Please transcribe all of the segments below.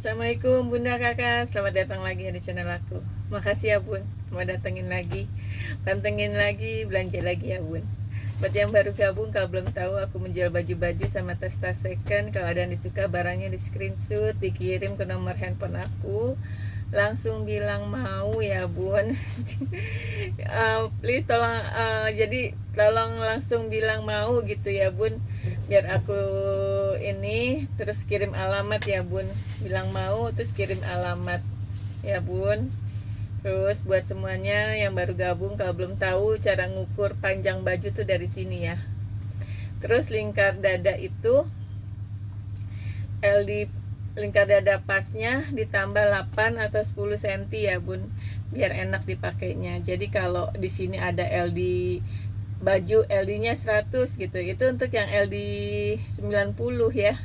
Assalamualaikum Bunda Kakak, selamat datang lagi di channel aku. Makasih ya Bun, mau datengin lagi, pantengin lagi, belanja lagi ya Bun. Buat yang baru gabung, kalau belum tahu aku menjual baju-baju sama tas-tas second. Kalau ada yang disuka barangnya di screenshot, dikirim ke nomor handphone aku, langsung bilang mau ya Bun. Please tolong, jadi tolong langsung bilang mau gitu ya Bun, biar aku ini terus kirim alamat ya Bun. Bilang mau terus kirim alamat ya Bun. Terus buat semuanya yang baru gabung, kalau belum tahu cara ngukur panjang baju tuh dari sini ya. Terus lingkar dada itu LD, lingkar dada pasnya ditambah 8 atau 10 cm ya Bun, biar enak dipakainya. Jadi kalau di sini ada LD baju LD-nya 100 gitu, itu untuk yang LD 90 ya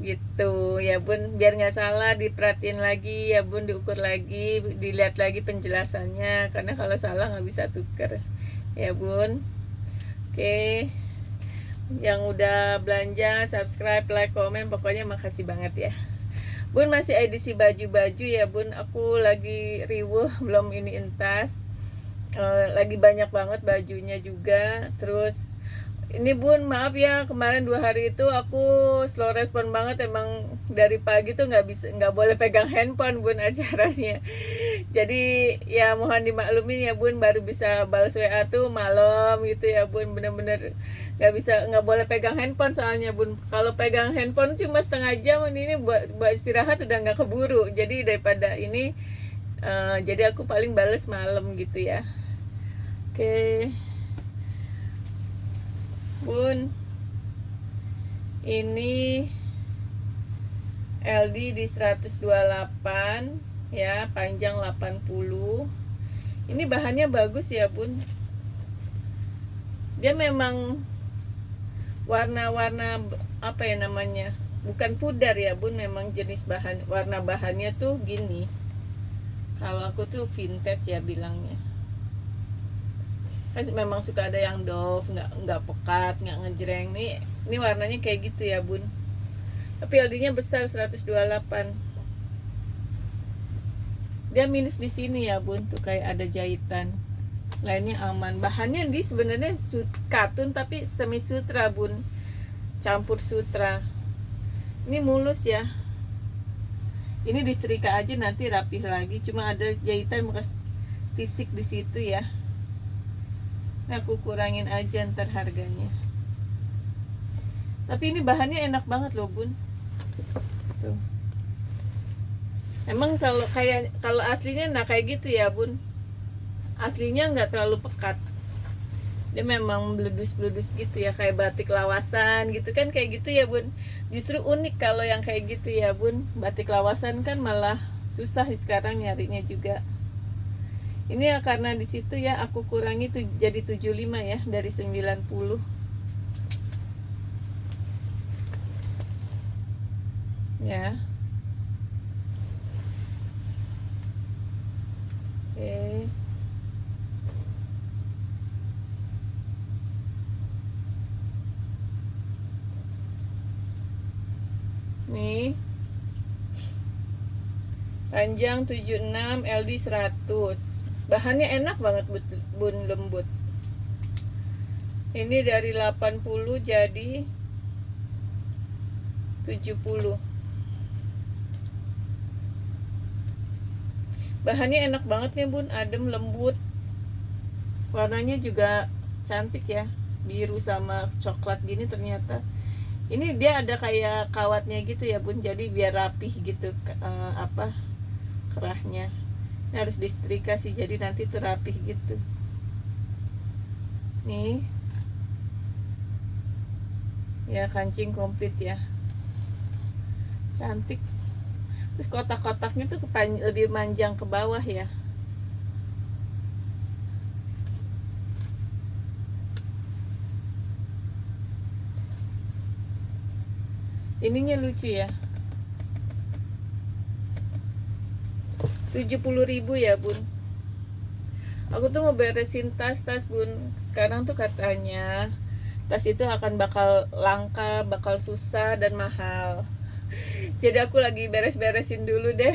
gitu ya Bun, biar nggak salah diperhatiin lagi ya Bun, diukur lagi, dilihat lagi penjelasannya, karena kalau salah nggak bisa tuker ya Bun. Oke, yang udah belanja, subscribe, like, komen, pokoknya makasih banget ya Bun. Masih edisi baju-baju ya Bun, aku lagi riwuh belum ini entas, lagi banyak banget bajunya juga. Terus ini Bun, maaf ya kemarin 2 hari itu aku slow respon banget, emang dari pagi tuh nggak boleh pegang handphone Bun acaranya. Jadi ya mohon dimaklumin ya Bun, baru bisa balas WA tuh malam gitu ya Bun. Bener-bener nggak boleh pegang handphone soalnya Bun. Kalau pegang handphone cuma setengah jam, ini buat istirahat udah nggak keburu. Jadi daripada ini, jadi aku paling bales malam gitu ya. Oke Bun, ini LD di 128 ya, panjang 80. Ini bahannya bagus ya Bun, dia memang warna-warna apa ya namanya, bukan pudar ya Bun, memang jenis bahan, warna bahannya tuh gini. Kalau aku tuh vintage ya bilangnya, kan memang suka ada yang doff, nggak pekat, nggak ngejreng. Ini warnanya kayak gitu ya Bun, tapi LD-nya besar 128. Dia minus di sini ya Bun, tuh kayak ada jahitan. Lainnya aman. Bahannya ini sebenarnya katun tapi semi sutra Bun, campur sutra. Ini mulus ya. Ini disetrika aja nanti rapih lagi, cuma ada jahitan bekas tisik di situ ya. Nah, aku kurangin aja ntar harganya. Tapi ini bahannya enak banget loh Bun. Tuh. Emang kalau aslinya nah kayak gitu ya Bun. Aslinya nggak terlalu pekat. Dia memang beledus-beledus gitu ya, kayak batik lawasan gitu kan, kayak gitu ya Bun. Justru unik kalau yang kayak gitu ya Bun. Batik lawasan kan malah susah sekarang nyarinya juga. Ini ya karena di situ ya aku kurangi tuh jadi 75 ya dari 90. Ya. Oke. Nih. Panjang 76, LD 100. Bahannya enak banget Bun, lembut. Ini dari 80 jadi 70. Bahannya enak banget nih Bun, adem, lembut. Warnanya juga cantik ya, biru sama coklat gini ternyata. Ini dia ada kayak kawatnya gitu ya Bun, jadi biar rapih gitu, kerahnya. Ini harus disetrika sih, jadi nanti terapih gitu. Nih ya, kancing komplit ya, cantik. Terus kotak-kotaknya tuh lebih panjang ke bawah ya. Ininya lucu ya, 70.000 ya Bun. Aku tuh mau beresin tas Bun. Sekarang tuh katanya tas itu bakal langka, bakal susah dan mahal. Jadi aku lagi beres-beresin dulu deh.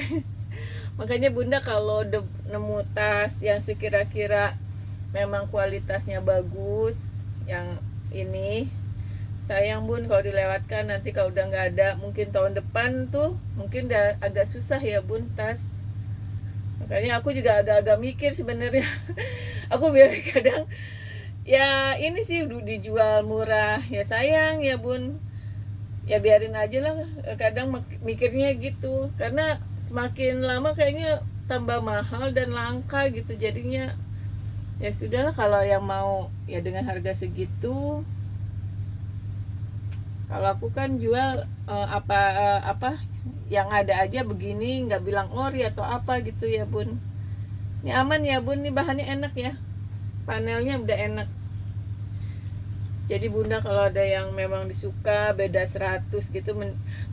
Makanya bunda kalau nemu tas yang sekira-kira memang kualitasnya bagus, yang ini sayang bun kalau dilewatkan, nanti kalau udah nggak ada mungkin tahun depan tuh mungkin udah agak susah ya bun tas. Makanya aku juga agak-agak mikir sebenarnya. Aku biar kadang ya ini sih udah dijual murah ya sayang ya bun, ya biarin aja lah. Kadang mikirnya gitu karena semakin lama kayaknya tambah mahal dan langka gitu, jadinya ya sudahlah kalau yang mau ya dengan harga segitu. Kalau aku kan jual apa yang ada aja begini, nggak bilang ori atau apa gitu ya bun. Ini aman ya bun, ini bahannya enak ya, panelnya udah enak. Jadi bunda kalau ada yang memang disuka beda 100 gitu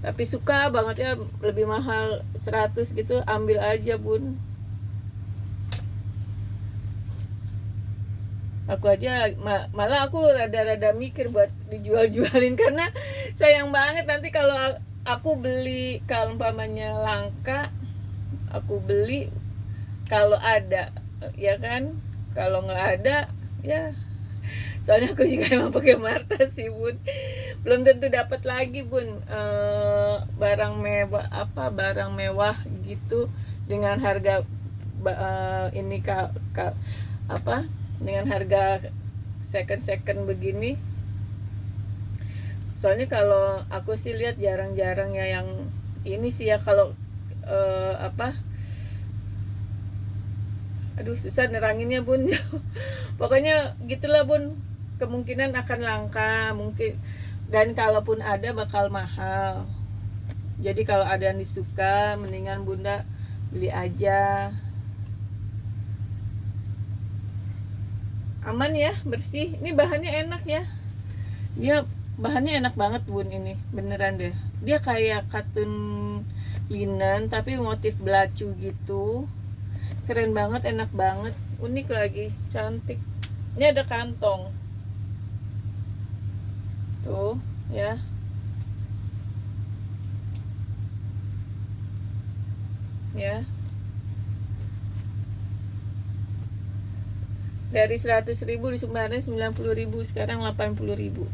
tapi suka banget ya lebih mahal 100 gitu, ambil aja bun. Aku aja malah aku rada-rada mikir buat dijual-jualin karena sayang banget nanti kalau aku beli, kalau umpamanya langka aku beli, kalau ada ya kan, kalau nggak ada ya, soalnya aku juga emang pakai Marta sih bun, belum tentu dapat lagi bun barang mewah, barang mewah gitu dengan harga ini dengan harga second begini. Soalnya kalau aku sih lihat jarang-jarang ya yang ini sih ya, kalau aduh susah neranginnya bun. Pokoknya gitulah bun, kemungkinan akan langka mungkin, dan kalaupun ada bakal mahal. Jadi kalau ada yang disuka mendingan bunda beli aja. Aman ya, bersih, ini bahannya enak ya, dia bahannya enak banget bun, ini beneran deh, dia kayak katun linen tapi motif belacu gitu, keren banget, enak banget, unik lagi, cantik. Ini ada kantong tuh ya, ya dari 100.000 di kemarin 90.000, sekarang 80.000.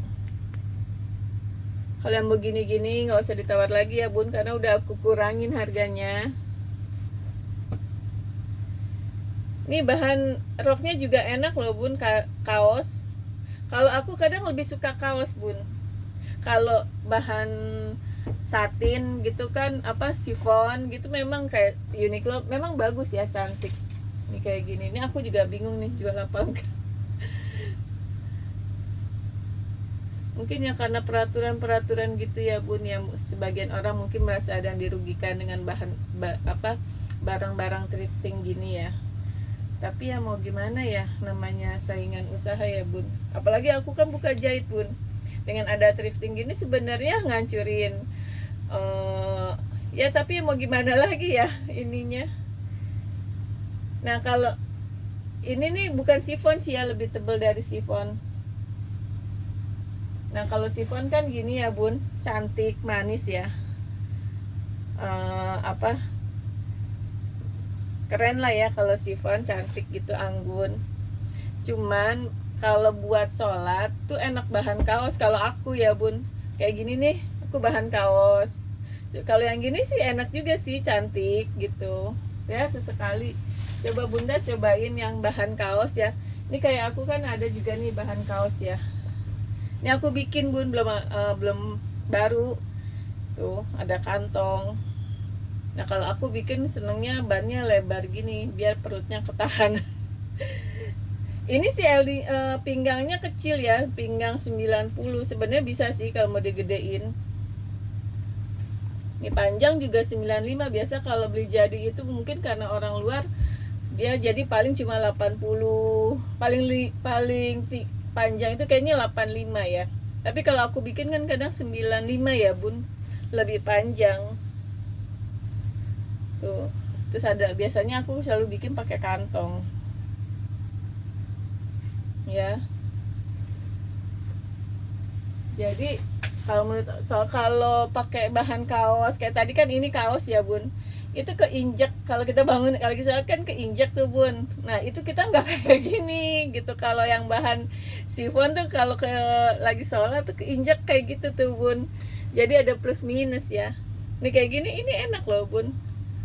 Kalau yang begini-gini nggak usah ditawar lagi ya bun, karena udah aku kurangin harganya. Ini bahan roknya juga enak loh bun, kaos. Kalau aku kadang lebih suka kaos bun. Kalau bahan satin gitu kan, chiffon gitu, memang kayak Uniqlo memang bagus ya, cantik. Ini kayak gini, ini aku juga bingung nih jual apa enggak. Mungkin ya karena peraturan gitu ya bun, yang sebagian orang mungkin merasa ada yang dirugikan dengan barang-barang thrifting gini ya. Tapi ya mau gimana ya, namanya saingan usaha ya bun. Apalagi aku kan buka jahit bun, dengan ada thrifting gini sebenarnya ngancurin ya, tapi mau gimana lagi ya ininya. Nah kalau ini nih bukan chiffon sih ya, lebih tebal dari chiffon. Nah kalau chiffon kan gini ya bun, cantik manis ya, keren lah ya kalau chiffon, cantik gitu, anggun. Cuman kalau buat sholat tuh enak bahan kaos kalau aku ya bun, kayak gini nih aku bahan kaos. Kalau yang gini sih enak juga sih, cantik gitu ya, sesekali coba bunda cobain yang bahan kaos ya. Ini kayak aku kan ada juga nih bahan kaos ya, ini aku bikin bun, belum baru tuh, ada kantong. Nah kalau aku bikin senengnya bannya lebar gini biar perutnya ketahan. Ini sih pinggangnya kecil ya, pinggang 90, sebenarnya bisa sih kalau mau digedein. Ini panjang juga 95, biasa kalau beli jadi itu mungkin karena orang luar dia jadi paling cuma 80, paling panjang itu kayaknya 85 ya. Tapi kalau aku bikin kan kadang 95 ya bun, lebih panjang tuh. Terus ada, biasanya aku selalu bikin pakai kantong ya. Jadi Kalau menurut kalau pakai bahan kaos kayak tadi kan ini kaos ya bun, itu keinjak kalau kita bangun kalau kita kan keinjak tuh bun. Nah itu kita nggak kayak gini gitu. Kalau yang bahan sifon tuh kalau ke lagi sholat tuh keinjak kayak gitu tuh bun. Jadi ada plus minus ya. Ini kayak gini ini enak loh bun,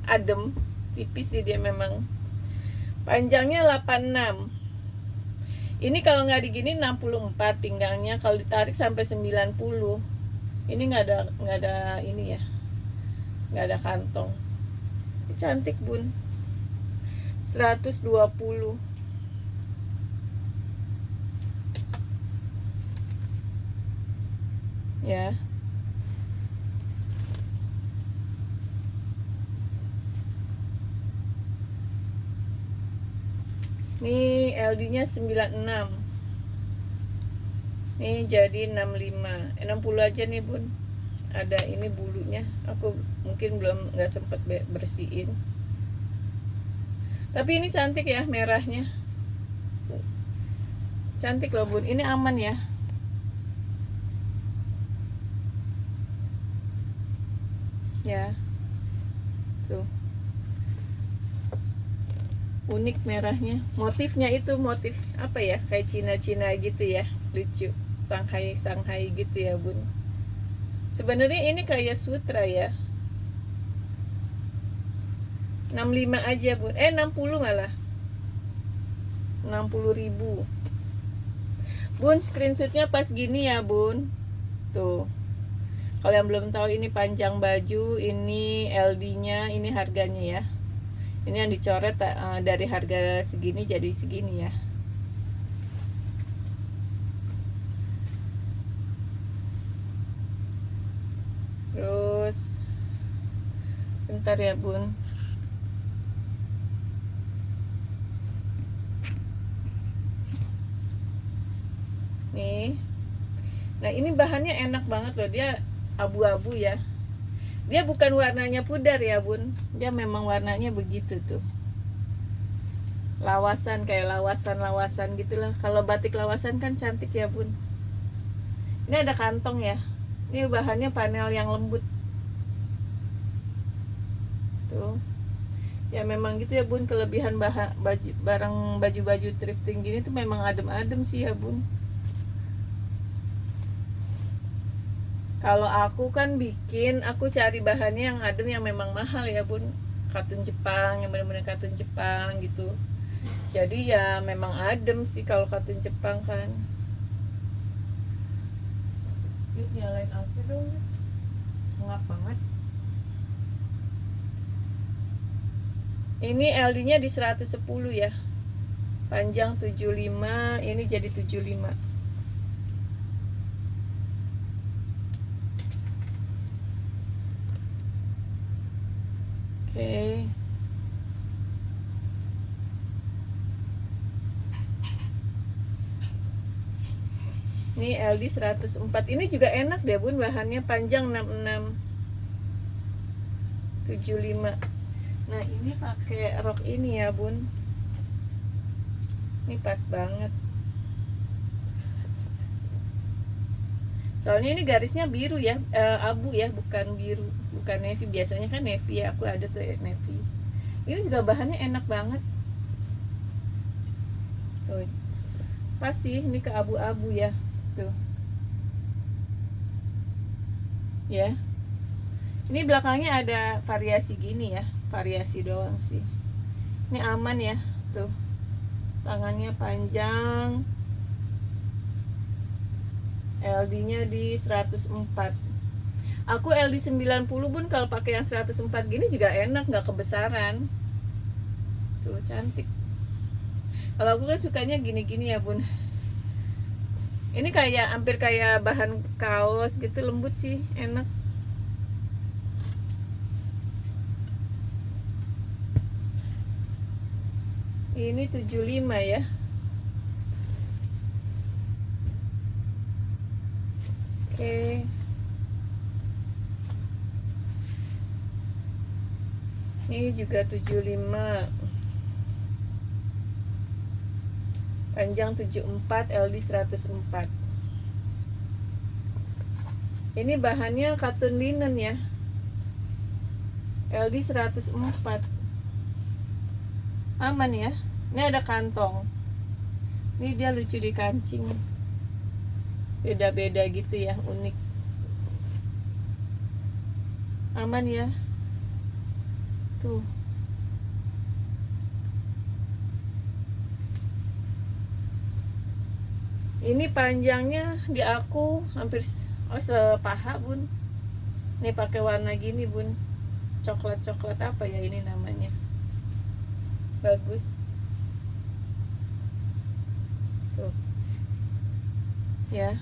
adem, tipis sih dia memang. Panjangnya 86. Ini kalau nggak digini 64 pinggangnya, kalau ditarik sampai 90. Ini nggak ada ini ya, nggak ada kantong. Ini cantik bun, 120 ya. Ini LD-nya 96. Nih jadi 65, 60 aja nih bun. Ada ini bulunya, aku mungkin belum nggak sempet bersihin. Tapi ini cantik ya, merahnya. Cantik loh bun, ini aman ya. Ya, tuh. Unik merahnya, motifnya itu motif apa ya, kayak Cina-Cina gitu ya, lucu, Shanghai gitu ya bun. Sebenarnya ini kayak sutra ya. 65 aja bun, 60 malah, 60.000 bun. Screenshotnya pas gini ya bun, tuh. Kalau yang belum tahu, ini panjang baju, ini LD-nya, ini harganya ya. Ini yang dicoret dari harga segini jadi segini ya. Terus bentar ya bun. Nih. Nah ini bahannya enak banget loh, dia abu-abu ya. Dia bukan warnanya pudar ya bun, dia memang warnanya begitu tuh, lawasan, kayak lawasan gitulah. Kalau batik lawasan kan cantik ya bun. Ini ada kantong ya. Ini bahannya panel yang lembut tuh ya. Memang gitu ya bun, kelebihan baju thrifting gini tuh memang adem-adem sih ya bun. Kalau aku kan bikin, aku cari bahannya yang adem, yang memang mahal ya bun, katun Jepang, yang benar-benar katun Jepang gitu. Jadi ya memang adem sih kalau katun Jepang kan. Yuk nyalain AC dong, ngap banget. Ini LD-nya di 110 ya, panjang 75, ini jadi 75. Oke. Ini LD 104. Ini juga enak deh bun, bahannya panjang 66, 75. Nah ini pakai rok ini ya bun, ini pas banget. Soalnya ini garisnya biru ya, abu ya, bukan biru, bukan navy. Biasanya kan navy ya, aku ada tuh navy. Ini juga bahannya enak banget. Tuh, pas sih ini ke abu-abu ya, tuh. Ya. Ini belakangnya ada variasi gini ya, variasi doang sih. Ini aman ya, tuh. Tangannya panjang. LD-nya di 104. Aku LD 90 bun, kalau pakai yang 104 gini juga enak, nggak kebesaran. Tuh cantik. Kalau aku kan sukanya gini-gini ya bun. Ini kayak hampir kayak bahan kaos gitu, lembut sih, enak. Ini 75 ya. Oke. Ini juga 75. Panjang 74, LD 104. Ini bahannya katun linen ya, LD 104. Aman ya. Ini ada kantong. Ini dia lucu di kancing, beda-beda gitu ya, unik. Aman ya. Tuh. Ini panjangnya di aku hampir sepaha bun. Ini pakai warna gini bun, coklat apa ya ini namanya, bagus tuh ya.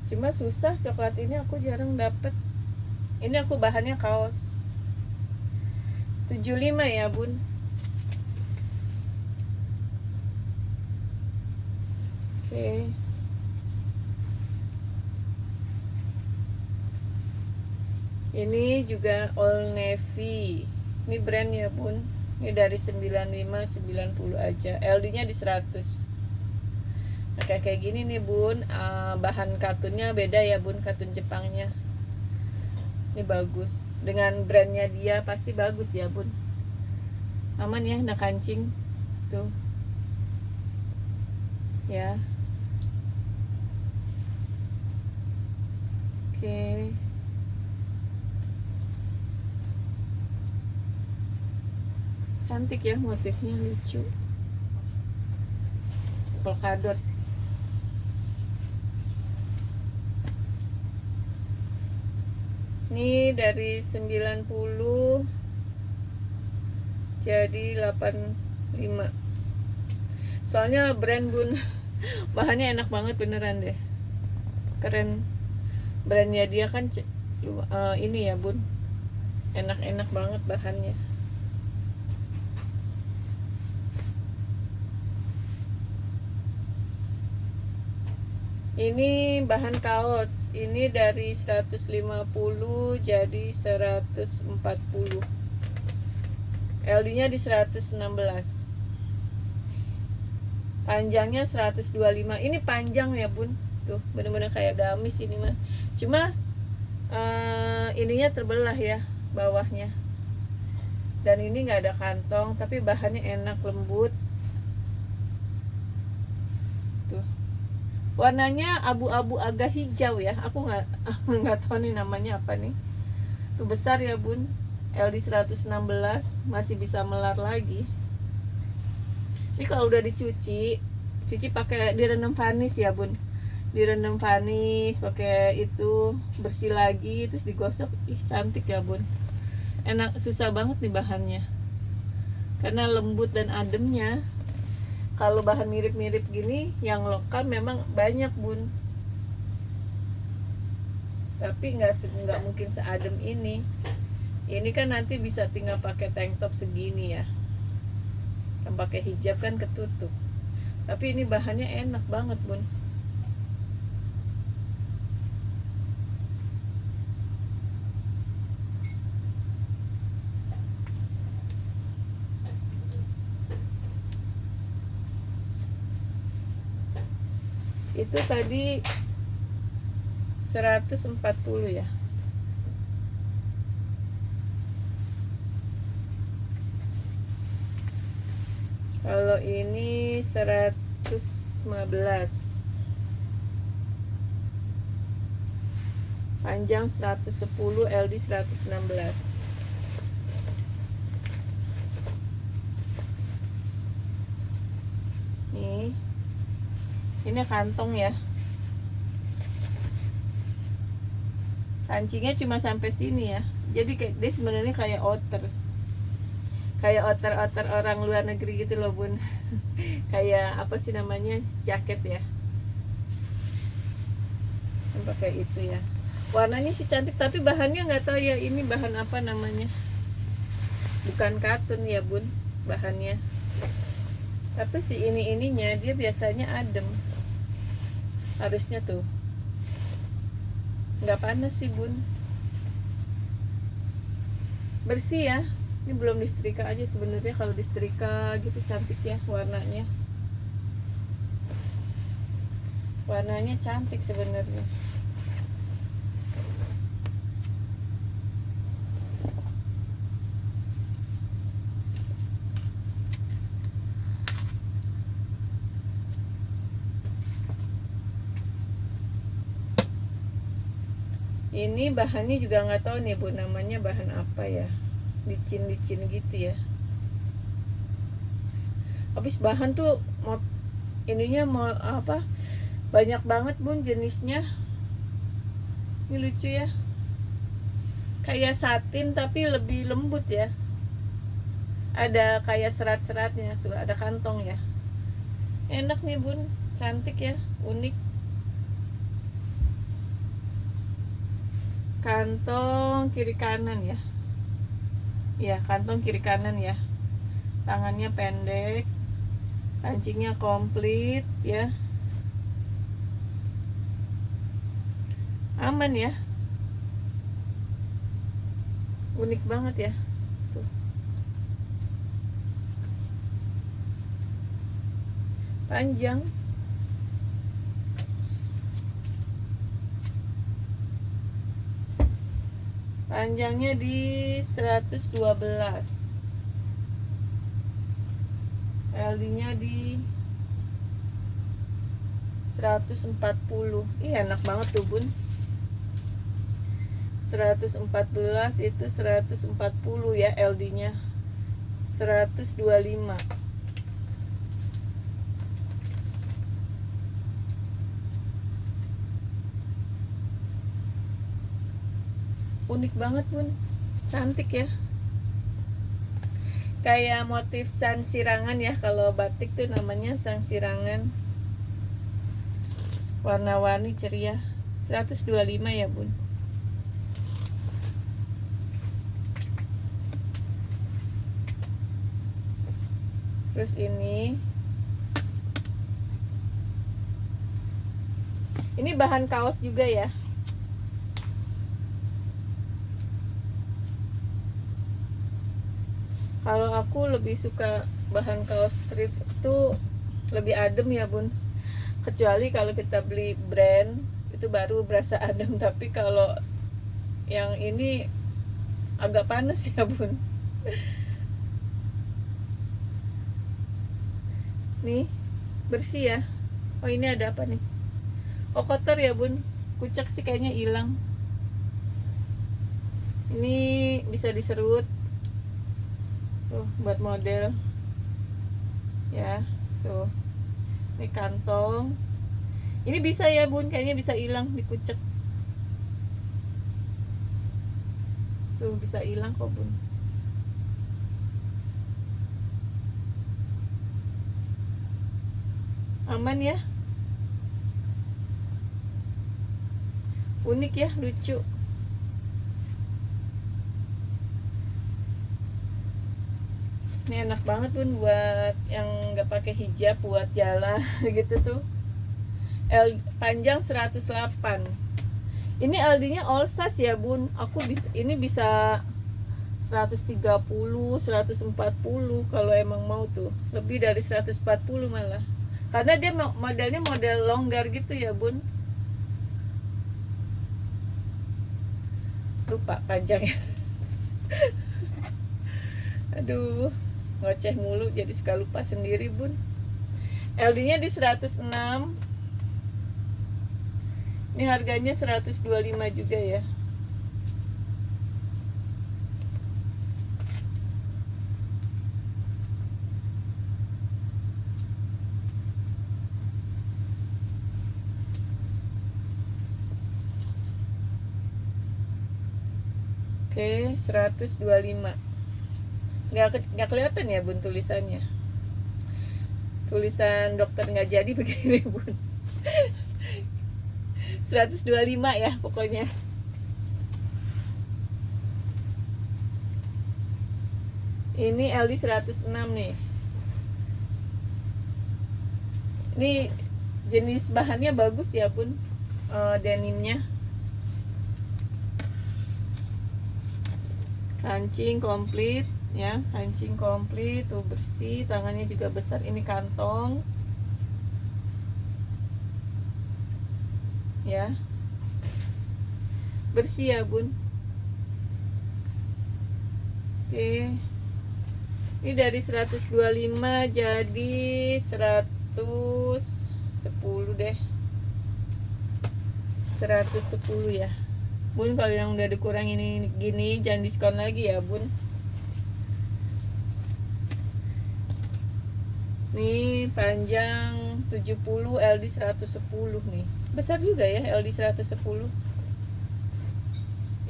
Cuma susah, coklat ini aku jarang dapet. Ini aku bahannya kaos 75 ya bun. Oke. Ini juga Old Navy. Ini brand ya bun. Ini dari 95 90 aja. LD nya di 100. Nah, kayak gini nih bun. Bahan katunnya beda ya bun, katun Jepangnya. Ini bagus. Dengan brandnya dia pasti bagus ya bun. Aman ya, nah kancing tuh ya. Oke. Cantik ya, motifnya lucu, polkadot. Ini dari 90 jadi 85. Soalnya brand bun. Bahannya enak banget beneran deh, keren. Brandnya dia kan ini ya bun, enak-enak banget bahannya. Ini bahan kaos. Ini dari 150 jadi 140. LD nya di 116. Panjangnya 125. Ini panjang ya bun. Tuh bener-bener kayak gamis ini mah. Cuma ininya terbelah ya bawahnya. Dan ini nggak ada kantong, tapi bahannya enak, lembut. Tuh. Warnanya abu-abu agak hijau ya. Aku nggak tahu nih namanya apa nih. Tuh besar ya bun. LD 116, masih bisa melar lagi. Ini kalau udah dicuci pakai direndam vanis ya bun. Direndam vanis pakai itu, bersih lagi terus digosok. Ih cantik ya bun. Enak, susah banget nih bahannya. Karena lembut dan ademnya. Kalau bahan mirip-mirip gini yang lokal memang banyak bun. Tapi nggak mungkin seadem ini. Ini kan nanti bisa tinggal pakai tank top segini ya. Kan pakai hijab kan ketutup. Tapi ini bahannya enak banget bun. Itu tadi 140 ya. Kalau ini 115. Panjang 110, LD 116. Nih. Ini kantong ya. Kancingnya cuma sampai sini ya. Jadi dia sebenarnya kayak outer. Kayak outer orang luar negeri gitu loh bun. Kayak apa sih namanya, jaket ya. Yang pakai itu ya. Warnanya sih cantik, tapi bahannya nggak tahu ya ini bahan apa namanya. Bukan katun ya bun bahannya. Tapi si ininya dia biasanya adem. Harusnya tuh nggak panas sih bun. Bersih ya. Ini belum disetrika aja sebenarnya. Kalau disetrika gitu cantik ya warnanya. Warnanya cantik sebenarnya. Ini bahannya juga nggak tahu nih Bu, namanya bahan apa ya, licin-licin gitu ya. Habis bahan tuh mau ininya mau apa, banyak banget Bun jenisnya. Ini lucu ya, kayak satin tapi lebih lembut ya. Ada kayak serat-seratnya tuh, ada kantong ya. Enak nih Bun, cantik ya, unik. Kantong kiri kanan ya. Ya, kantong kiri kanan ya. Tangannya pendek, kancingnya komplit ya. Aman ya. Unik banget ya. Tuh. Panjang. Panjangnya di 112. LD-nya di 140. Ih, enak banget tuh Bun. 114 itu 140 ya LD-nya. 125. Unik banget Bun, cantik ya, kayak motif sang sirangan ya. Kalau batik tuh namanya sang sirangan, warna-warni ceria. 125 ya Bun. Terus ini bahan kaos juga ya. Kalau aku lebih suka bahan kaos thrift itu lebih adem ya Bun. Kecuali kalau kita beli brand itu baru berasa adem. Tapi kalau yang ini agak panas ya Bun. Nih, bersih ya. Oh, ini ada apa nih? Oh, kotor ya Bun. Kucek sih kayaknya hilang. Ini bisa diserut. Tuh, buat model. Ya, tuh. Ini kantong. Ini bisa ya Bun, kayaknya bisa hilang dikucek. Tuh, bisa hilang kok Bun. Aman ya. Unik ya, lucu. Ini enak banget Bun buat yang nggak pakai hijab, buat jalan gitu tuh. Panjang 108. Ini LD-nya all size ya Bun. Aku ini bisa 130, 140 kalau emang mau tuh. Lebih dari 140 malah. Karena dia modelnya model longgar gitu ya Bun. Lupa panjangnya. Aduh, ngoceh mulu jadi suka lupa sendiri Bun. LD-nya di 106. Ini harganya 125 juga ya. Oke, 125. Nggak kelihatan ya Bun tulisannya. Tulisan dokter nggak jadi begini Bun. 125 ya pokoknya. Ini LD 106 nih. Ini jenis bahannya bagus ya Bun. Denimnya. Kancing komplit ya, kancing komplit tuh, bersih, tangannya juga besar. Ini kantong ya, bersih ya Bun. Oke, ini dari 125 jadi 110 deh, 110 ya. Bun. Kalau yang udah dikurangin ini gini jangan diskon lagi ya bun. Nih panjang 70, LD 110 nih. Besar juga ya LD 110.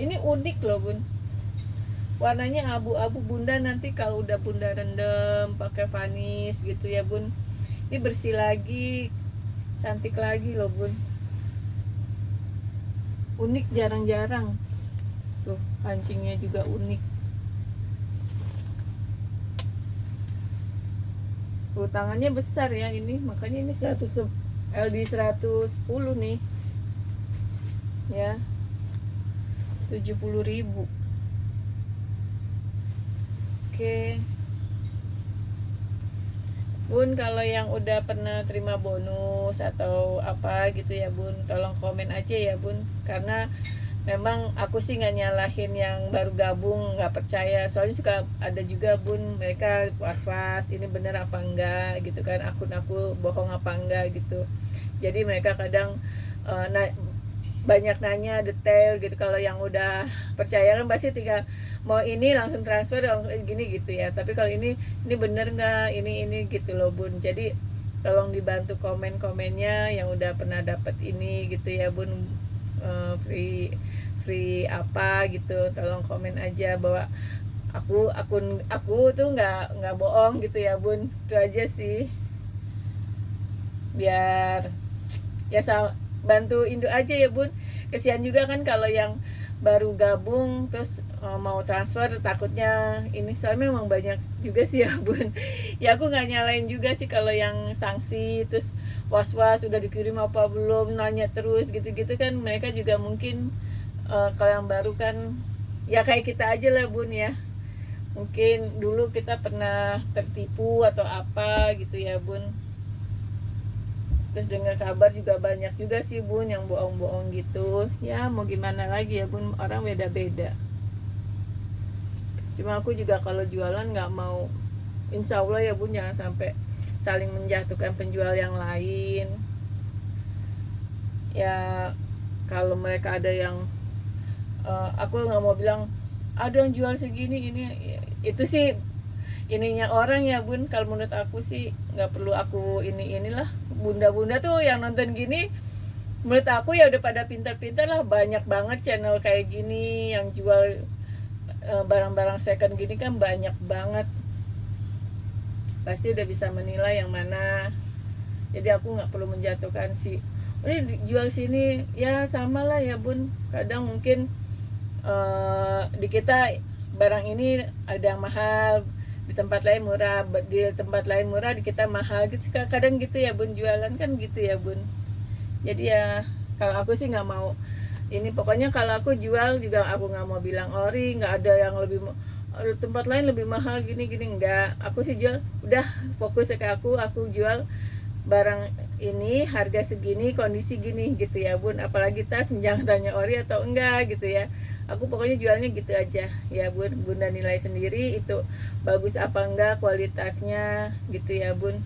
Ini unik loh bun. Warnanya abu-abu. Bunda nanti kalau udah bunda rendam pakai vanis gitu ya bun. Ini bersih lagi, cantik lagi loh bun. Unik, jarang-jarang. Tuh kancingnya juga unik. Tangannya besar ya ini, makanya ini 100 LD 110 nih ya, 70.000. Oke bun, kalau yang udah pernah terima bonus atau apa gitu ya bun, tolong komen aja ya bun, karena memang aku sih nggak nyalahin yang baru gabung, nggak percaya, soalnya suka ada juga bun mereka was-was ini bener apa enggak gitu kan, akun aku bohong apa enggak gitu. Jadi mereka kadang banyak nanya detail gitu. Kalau yang udah percaya kan pasti tinggal mau ini langsung transfer gini gitu ya, tapi kalau ini bener nggak ini gitu loh bun. Jadi tolong dibantu komen-komennya yang udah pernah dapat ini gitu ya bun, free apa gitu, tolong komen aja bahwa aku tuh nggak bohong gitu ya bun. Itu aja sih, biar ya bantu induk aja ya bun. Kesian juga kan kalau yang baru gabung terus mau transfer takutnya ini, soalnya memang banyak juga sih ya bun. Ya aku nggak nyalain juga sih kalau yang sanksi terus was-was udah dikirim apa belum, nanya terus gitu-gitu kan. Mereka juga mungkin kalau yang baru kan ya kayak kita aja lah bun ya, mungkin dulu kita pernah tertipu atau apa gitu ya bun. Terus dengar kabar juga banyak juga sih bun yang bohong-bohong gitu ya, mau gimana lagi ya bun, orang beda-beda. Cuma aku juga kalau jualan nggak mau, insya Allah ya bun, jangan sampai saling menjatuhkan penjual yang lain ya. Kalau mereka ada yang aku nggak mau bilang ada yang jual segini ini, itu sih ininya orang ya bun. Kalau menurut aku sih nggak perlu aku inilah. Bunda-bunda tuh yang nonton gini menurut aku ya udah pada pintar-pintar lah, banyak banget channel kayak gini yang jual barang-barang second gini kan, banyak banget, pasti udah bisa menilai yang mana. Jadi aku nggak perlu menjatuhkan si ini jual sini ya, sama lah ya bun. Kadang mungkin di kita barang ini ada yang mahal, di tempat lain murah, di tempat lain murah, di kita mahal gitu. Kadang gitu ya bun, jualan kan gitu ya bun. Jadi ya kalau aku sih nggak mau ini, pokoknya kalau aku jual juga aku nggak mau bilang ori, nggak ada yang lebih tempat lain lebih mahal gini enggak. Aku sih jual udah fokus ke aku jual barang ini harga segini, kondisi gini gitu ya bun. Apalagi tas jangan tanya ori atau enggak gitu ya. Aku pokoknya jualnya gitu aja ya bun. Bunda nilai sendiri itu bagus apa enggak kualitasnya gitu ya bun.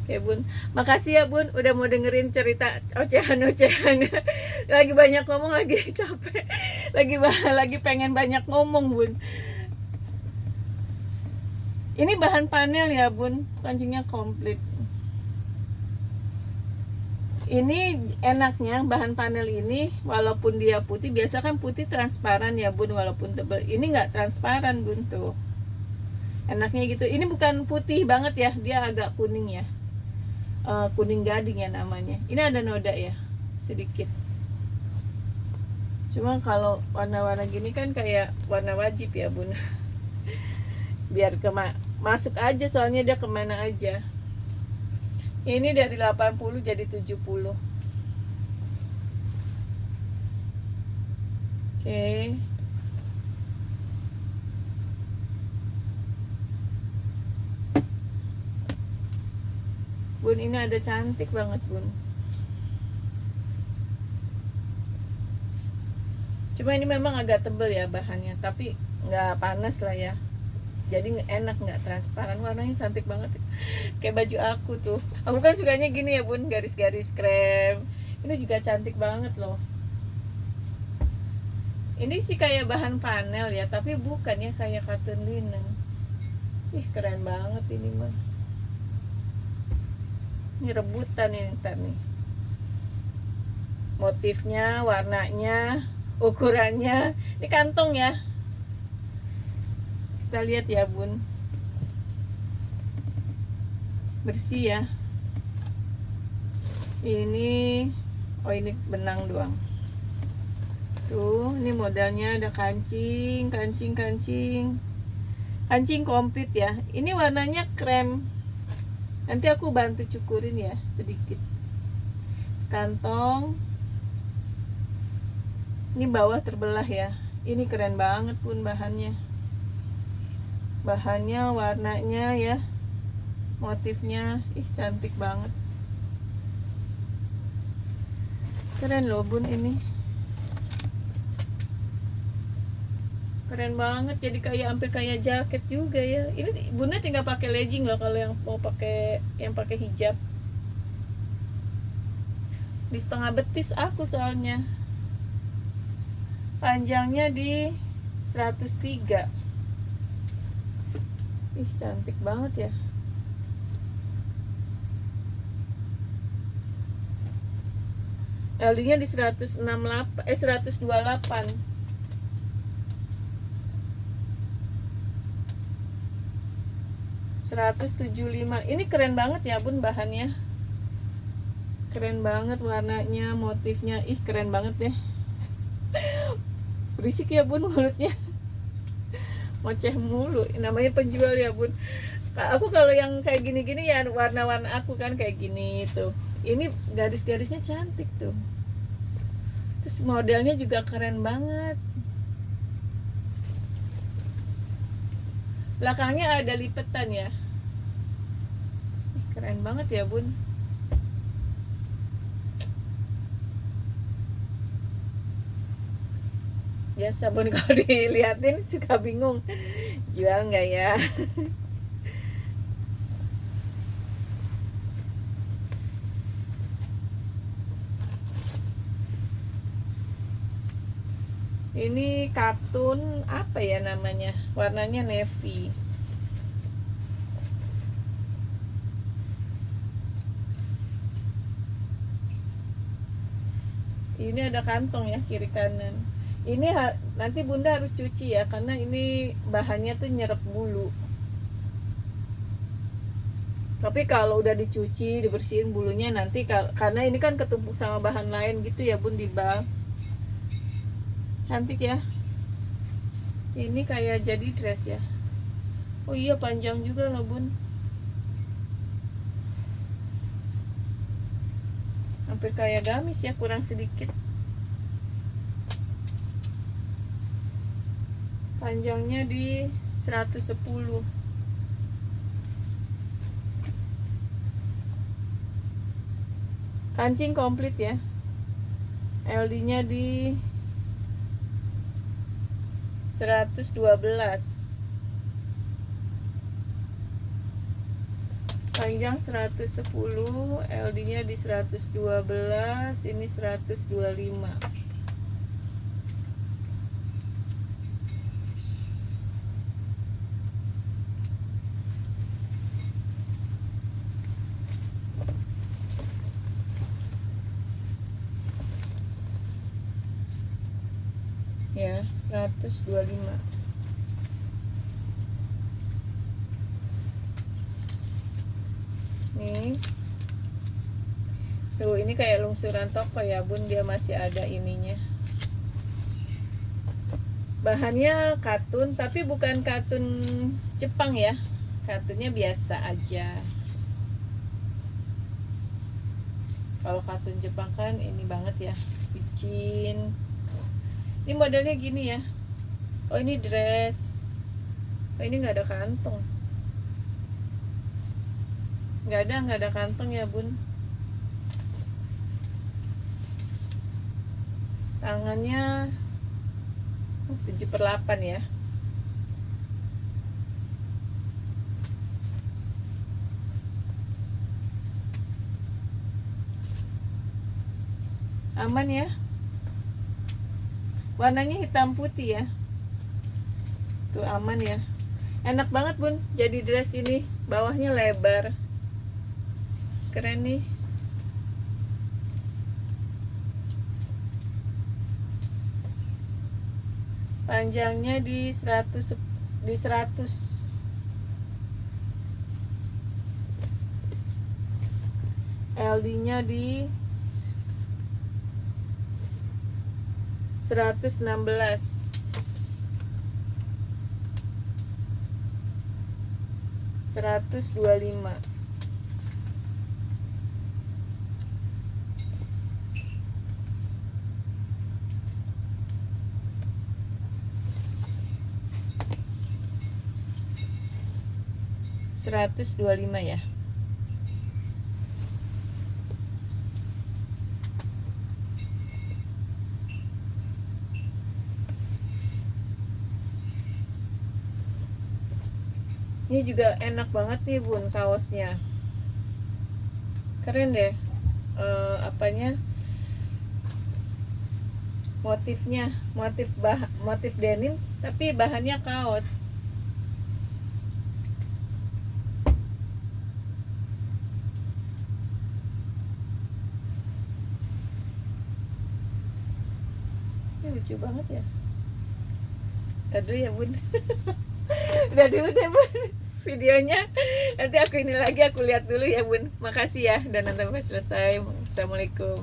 Oke bun, makasih ya bun udah mau dengerin cerita ocehan-ocehan. Lagi banyak ngomong, lagi capek, lagi pengen banyak ngomong bun. Ini bahan panel ya bun, kancingnya komplit. Ini enaknya bahan panel ini walaupun dia putih, biasa kan putih transparan ya bun walaupun tebal, ini nggak transparan bun tuh. Enaknya gitu, ini bukan putih banget ya, dia agak kuning ya, kuning gading ya namanya. Ini ada noda ya sedikit, cuma kalau warna-warna gini kan kayak warna wajib ya bun. Biar masuk aja, soalnya dia kemana aja. Ini dari 80 jadi 70. Oke. Bun, ini ada cantik banget bun. Cuma ini memang agak tebel ya bahannya, tapi nggak panas lah ya. Jadi enak, nggak transparan, warnanya cantik banget kayak baju aku tuh. Aku kan sukanya gini ya bun, garis-garis krem. Ini juga cantik banget loh. Ini sih kayak bahan panel ya, tapi bukan ya, kayak katun linen. Ih, keren banget ini mah. Ini rebutan ini ntar nih. Motifnya, warnanya, ukurannya. Ini kantong ya. Kita lihat ya bun. Bersih ya. Ini, oh ini benang doang. Tuh, ini modalnya ada kancing, kancing komplit ya. Ini warnanya krem. Nanti aku bantu cukurin ya sedikit. Kantong. Ini bawah terbelah ya. Ini keren banget pun bahannya. Bahannya, warnanya ya. Motifnya, ih cantik banget. Keren loh bun ini. Keren banget, jadi kayak hampir kayak jaket juga ya. Ini bunda tinggal pakai legging loh kalau yang mau pakai hijab. Di setengah betis aku soalnya. Panjangnya di 103. Ih cantik banget ya. LD-nya di 128, 128. $175. Ini keren banget ya bun bahannya. Keren banget warnanya, motifnya. Ih keren banget deh. Berisik ya bun mulutnya. Ngoceh mulu. Namanya penjual ya bun. Aku kalau yang kayak gini-gini ya warna-warna aku kan kayak gini tuh. Ini garis-garisnya cantik tuh. Terus modelnya juga keren banget. Belakangnya ada lipetan ya. Keren banget ya bun. Biasa bun kalau diliatin suka bingung. Jual nggak ya? Ini katun apa ya namanya? Warnanya navy. Ini ada kantong ya kiri kanan. Ini nanti bunda harus cuci ya karena ini bahannya tuh nyerap bulu. Tapi kalau udah dicuci, dibersihin bulunya nanti karena ini kan ketumpuk sama bahan lain gitu ya bun di bal. Cantik ya. Ini kayak jadi dress ya. Oh iya panjang juga loh bun. Hampir kayak gamis ya, kurang sedikit. Panjangnya di 110. Kancing komplit ya. LD-nya di 112. Panjang 110, LD-nya di 112, ini 125. Ya, 125. Nih. Tuh, ini kayak lungsuran toko ya, bun, dia masih ada ininya. Bahannya katun, tapi bukan katun Jepang ya. Katunnya biasa aja. Kalau katun Jepang kan ini banget ya, licin. Ini modelnya gini ya. Oh ini dress. Oh ini nggak ada kantong. Nggak ada kantong ya bun. Tangannya 7/8 ya. Aman ya. Warnanya hitam putih ya. Tuh aman ya. Enak banget bun, jadi dress ini. Bawahnya lebar. Keren nih. Panjangnya di 100, di 100. LD-nya di 116. 125. $125 ya. Ini juga enak banget nih bun, kaosnya keren deh. Apanya, motifnya motif denim tapi bahannya kaos. Ini lucu banget ya. Aduh ya bun. Udah dulu deh bun videonya, nanti aku ini lagi, aku lihat dulu ya bun. Makasih ya, dan nonton sampai selesai. Assalamualaikum.